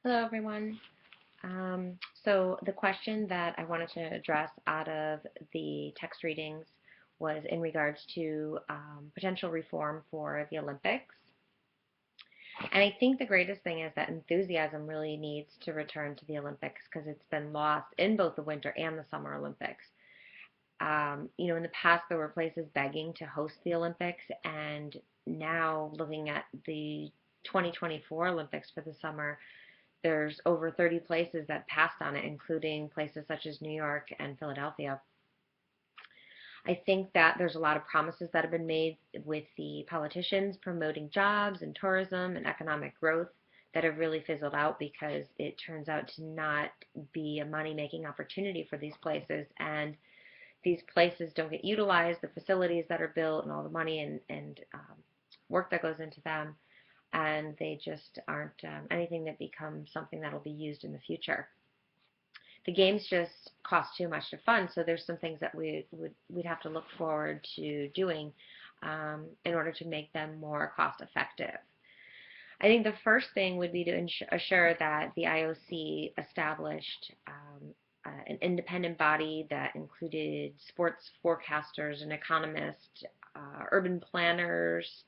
Hello, everyone. So the question that I wanted to address out of the text readings was in regards to potential reform for the Olympics. And I think the greatest thing is that enthusiasm really needs to return to the Olympics because it's been lost in both the Winter and the Summer Olympics. In the past, there were places begging to host the Olympics, and now looking at the 2024 Olympics for the summer, there's over 30 places that passed on it, including places such as New York and Philadelphia. I think that there's a lot of promises that have been made with the politicians promoting jobs and tourism and economic growth that have really fizzled out because it turns out to not be a money-making opportunity for these places. And these places don't get utilized, the facilities that are built and all the money and work that goes into them, and they just aren't anything that becomes something that'll be used in the future. The games just cost too much to fund, so there's some things that we'd have to look forward to doing in order to make them more cost effective. I think the first thing would be to assure that the IOC established an independent body that included sports forecasters and economists, urban planners,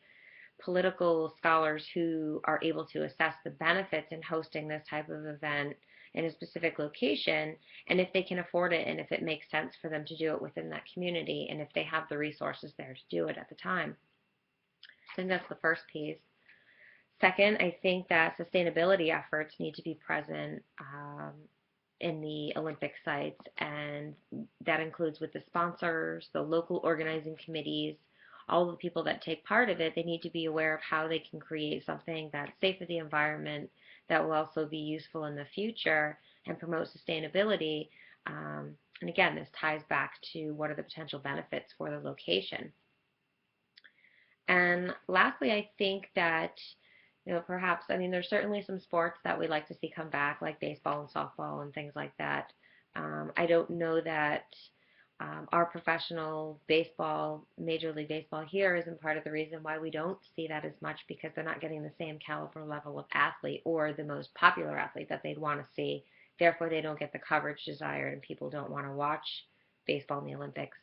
political scholars who are able to assess the benefits in hosting this type of event in a specific location, and if they can afford it and if it makes sense for them to do it within that community and if they have the resources there to do it at the time. I think that's the first piece. Second, I think that sustainability efforts need to be present in the Olympic sites, and that includes with the sponsors, the local organizing committees, all the people that take part of it. They need to be aware of how they can create something that's safe for the environment, that will also be useful in the future and promote sustainability. And again, this ties back to what are the potential benefits for the location. And lastly, I think that perhaps, I mean, there's certainly some sports that we'd like to see come back, like baseball and softball and things like that. I don't know that our professional baseball, Major League Baseball here, isn't part of the reason why we don't see that as much because they're not getting the same caliber level of athlete or the most popular athlete that they'd want to see. Therefore, they don't get the coverage desired, and people don't want to watch baseball in the Olympics.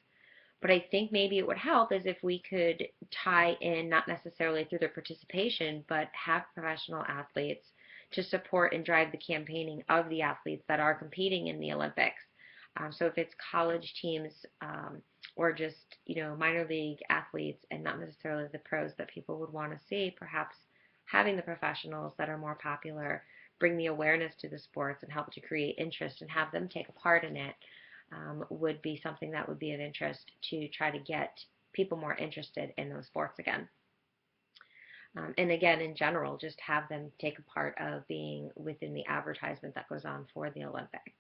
But I think maybe it would help is if we could tie in, not necessarily through their participation, but have professional athletes to support and drive the campaigning of the athletes that are competing in the Olympics. So if it's college teams or just minor league athletes and not necessarily the pros that people would want to see, perhaps having the professionals that are more popular bring the awareness to the sports and help to create interest and have them take a part in it would be something that would be of interest to try to get people more interested in those sports again. And again, in general, just have them take a part of being within the advertisement that goes on for the Olympics.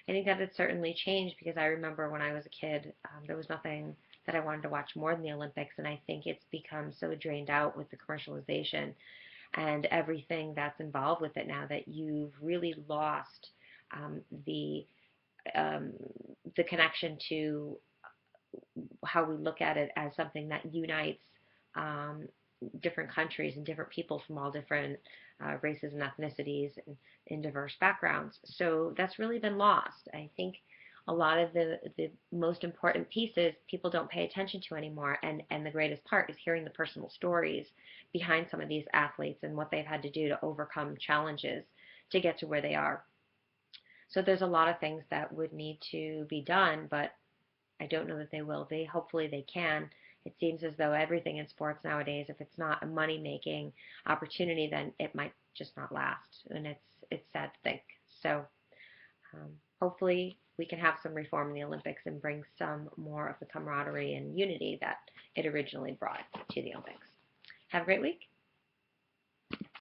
I think that it's certainly changed because I remember when I was a kid, there was nothing that I wanted to watch more than the Olympics, and I think it's become so drained out with the commercialization and everything that's involved with it now that you've really lost um, the um, the connection to how we look at it as something that unites um, different countries and different people from all different races and ethnicities and in diverse backgrounds. So that's really been lost. I think a lot of the most important pieces people don't pay attention to anymore, and the greatest part is hearing the personal stories behind some of these athletes and what they've had to do to overcome challenges to get to where they are. So there's a lot of things that would need to be done, but I don't know that they will be. Hopefully they can. It seems as though everything in sports nowadays, if it's not a money-making opportunity, then it might just not last, and it's sad to think. So hopefully we can have some reform in the Olympics and bring some more of the camaraderie and unity that it originally brought to the Olympics. Have a great week.